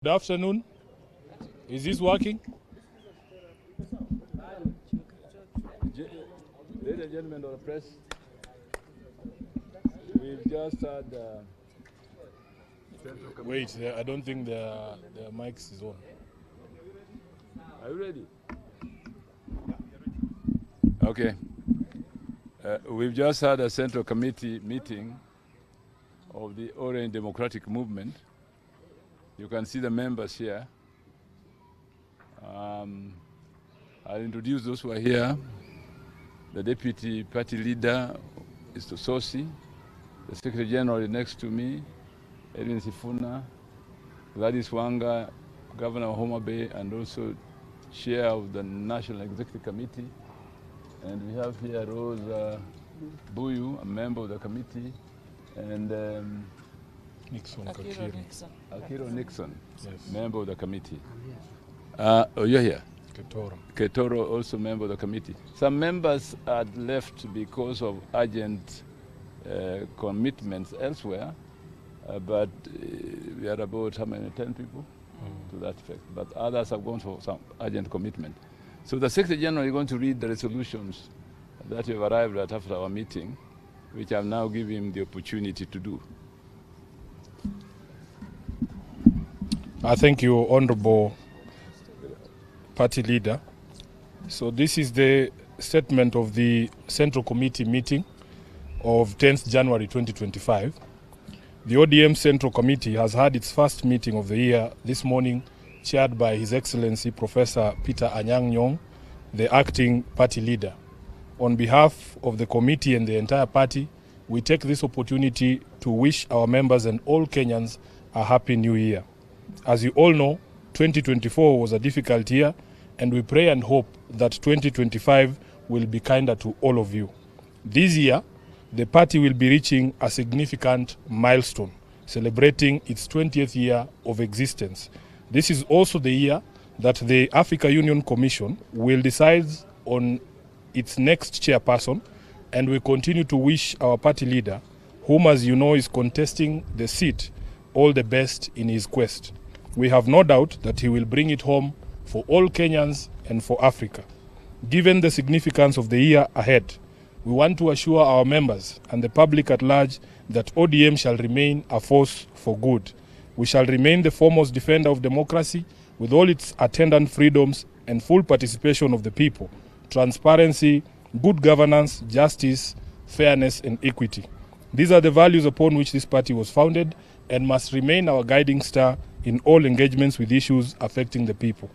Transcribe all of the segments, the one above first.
Good afternoon. Is this working? Ladies and gentlemen of the press, we've just had... Wait, I don't think the mics is on. Are you ready? Okay. We've just had a Central Committee meeting of the Orange Democratic Movement. You can see the members here. I'll introduce those who are here. The Deputy Party Leader is Tososi. The Secretary General is next to me, Edwin Sifuna, Gladys Wanga, Governor of Homa Bay, and also Chair of the National Executive Committee. And we have here Rose Buyu, a member of the committee, and Akiro Nixon, yes, member of the committee. Oh, you're here? Ketoro, also member of the committee. Some members had left because of urgent commitments elsewhere, but we are about, how many, 10 people to that effect. But others have gone for some urgent commitment. So the Secretary General is going to read the resolutions that we have arrived at after our meeting, which I'll now give him the opportunity to do. I thank you, Honorable Party Leader. So this is the statement of the Central Committee meeting of 10th January 2025. The ODM Central Committee has had its first meeting of the year this morning, chaired by His Excellency Professor Peter Anyang' Nyong'o, the acting party leader. On behalf of the committee and the entire party, we take this opportunity to wish our members and all Kenyans a happy new year. As you all know, 2024 was a difficult year, and we pray and hope that 2025 will be kinder to all of you. This year, the party will be reaching a significant milestone, celebrating its 20th year of existence. This is also the year that the Africa Union Commission will decide on its next chairperson, and we continue to wish our party leader, whom, as you know, is contesting the seat, all the best in his quest. We have no doubt that he will bring it home for all Kenyans and for Africa. Given the significance of the year ahead, we want to assure our members and the public at large that ODM shall remain a force for good. We shall remain the foremost defender of democracy with all its attendant freedoms and full participation of the people, transparency, good governance, justice, fairness, and equity. These are the values upon which this party was founded and must remain our guiding star in all engagements with issues affecting the people.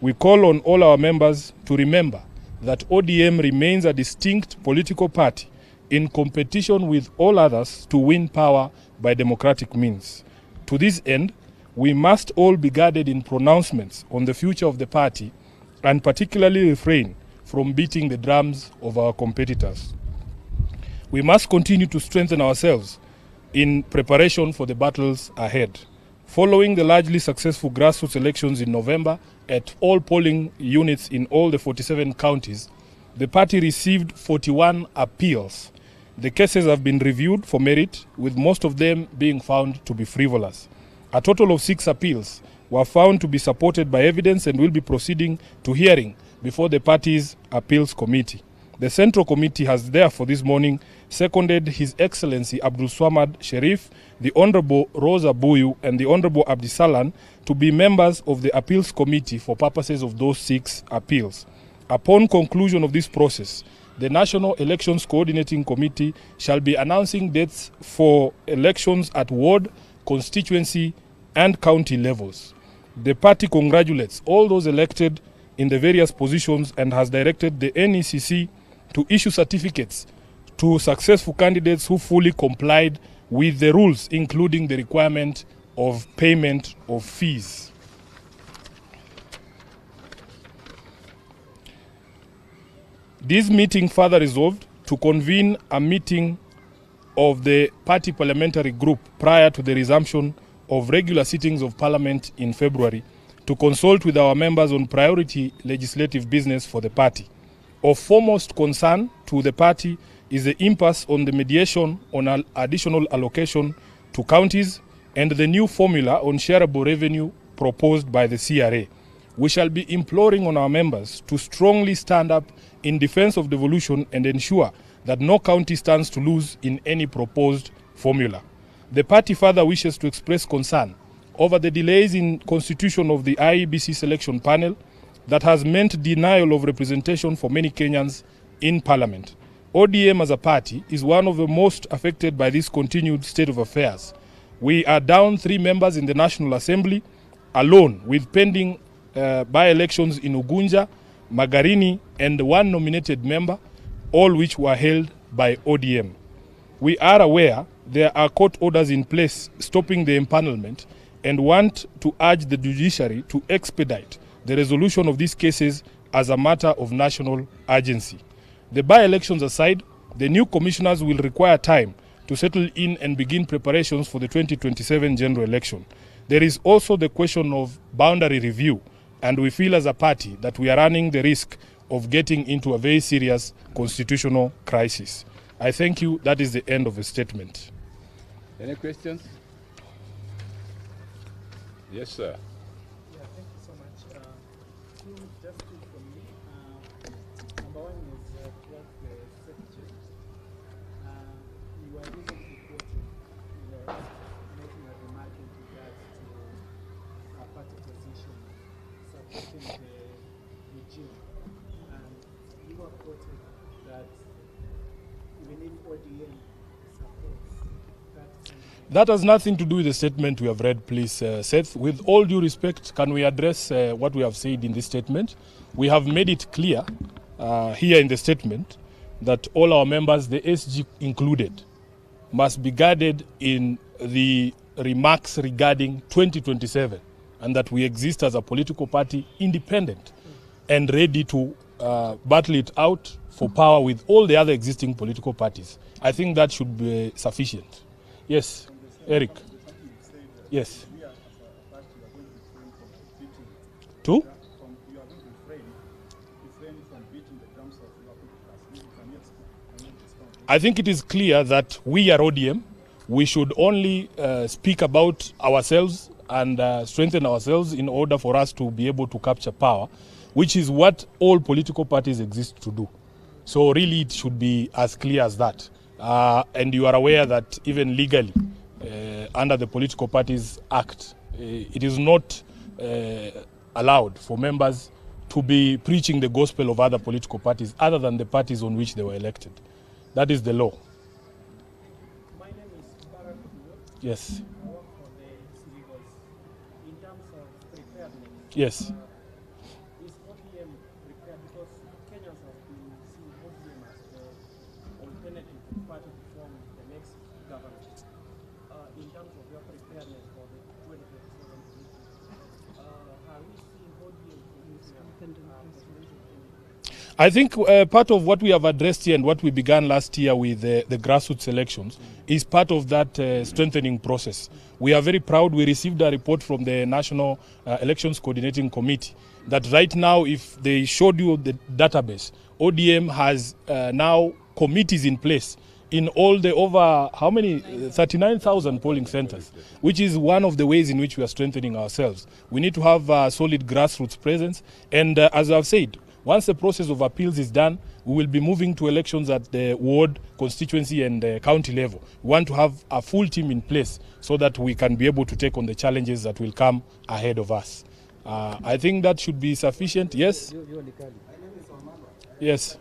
We call on all our members to remember that ODM remains a distinct political party in competition with all others to win power by democratic means. To this end, we must all be guarded in pronouncements on the future of the party and particularly refrain from beating the drums of our competitors. We must continue to strengthen ourselves in preparation for the battles ahead. Following the largely successful grassroots elections in November at all polling units in all the 47 counties, the party received 41 appeals. The cases have been reviewed for merit, with most of them being found to be frivolous. A total of 6 appeals were found to be supported by evidence and will be proceeding to hearing before the party's appeals committee. The Central Committee has therefore this morning seconded His Excellency Abdul Swamad Sharif, the Honorable Rosa Buyu, and the Honorable Abdisalan to be members of the Appeals Committee for purposes of those 6 appeals. Upon conclusion of this process, the National Elections Coordinating Committee shall be announcing dates for elections at ward, constituency, and county levels. The party congratulates all those elected in the various positions and has directed the NECC to issue certificates to successful candidates who fully complied with the rules, including the requirement of payment of fees. This meeting further resolved to convene a meeting of the party parliamentary group prior to the resumption of regular sittings of Parliament in February to consult with our members on priority legislative business for the party. Of foremost concern to the party is the impasse on the mediation on additional allocation to counties and the new formula on shareable revenue proposed by the CRA. We shall be imploring on our members to strongly stand up in defense of devolution and ensure that no county stands to lose in any proposed formula. The party further wishes to express concern over the delays in constitution of the IEBC selection panel that has meant denial of representation for many Kenyans in parliament. ODM as a party is one of the most affected by this continued state of affairs. We are down 3 members in the National Assembly alone, with pending by-elections in Ugunja, Magarini, and 1 nominated member, all which were held by ODM. We are aware there are court orders in place stopping the empanelment and want to urge the judiciary to expedite the resolution of these cases as a matter of national urgency. The by-elections aside, the new commissioners will require time to settle in and begin preparations for the 2027 general election. There is also the question of boundary review, and we feel as a party that we are running the risk of getting into a very serious constitutional crisis. I thank you. That is the end of the statement. Any questions? Yes, sir. Yeah, thank you so much. Just two from me. Number one is towards the secretary. You were recently quoted making a remark in regards to a party position supporting the regime. And you were quoted that even if ODM supports that. That has nothing to do with the statement we have read, please, Seth. With all due respect, can we address what we have said in this statement? We have made it clear here in the statement that all our members, the SG included, must be guided in the remarks regarding 2027, and that we exist as a political party independent and ready to battle it out for power with all the other existing political parties. I think that should be sufficient. Yes, Eric. Yes. Two? I think it is clear that we are ODM. We should only speak about ourselves and strengthen ourselves in order for us to be able to capture power, which is what all political parties exist to do. So really it should be as clear as that. And you are aware that even legally, under the Political Parties Act, it is not allowed for members to be preaching the gospel of other political parties other than the parties on which they were elected. That is the law. My name is Barack. Yes. I work for the Civils. In terms of preparedness, Yes. is ODM prepared? Because Kenyans have been seeing ODM as the alternative party to form the next government. In terms of your preparedness for the 2027 election, have we seen ODM I think part of what we have addressed here and what we began last year with the grassroots elections is part of that strengthening process. We are very proud. We received a report from the National Elections Coordinating Committee that right now, if they showed you the database, ODM has now committees in place in all the over, how many? 39,000 polling centers, which is one of the ways in which we are strengthening ourselves. We need to have a solid grassroots presence. And as I've said, once the process of appeals is done, we will be moving to elections at the ward, constituency, and county level. We want to have a full team in place so that we can be able to take on the challenges that will come ahead of us. I think that should be sufficient. Yes? Yes.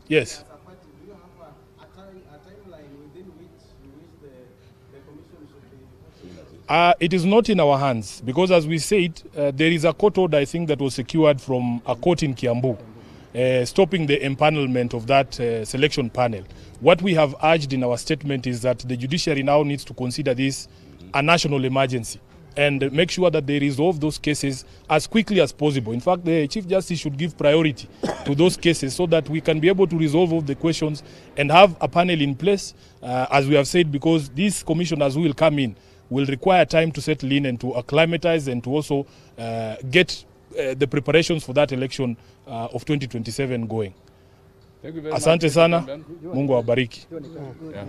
Yes. It is not in our hands because, as we said, there is a court order, I think, that was secured from a court in Kiambu, stopping the empanelment of that selection panel. What we have urged in our statement is that the judiciary now needs to consider this a national emergency and make sure that they resolve those cases as quickly as possible. In fact, the Chief Justice should give priority to those cases so that we can be able to resolve all the questions and have a panel in place, as we have said, because these commissioners who will come in will require time to settle in and to acclimatize and to also get the preparations for that election of 2027 going. Thank you very Asante much. sana. Mungu awabariki. Yeah.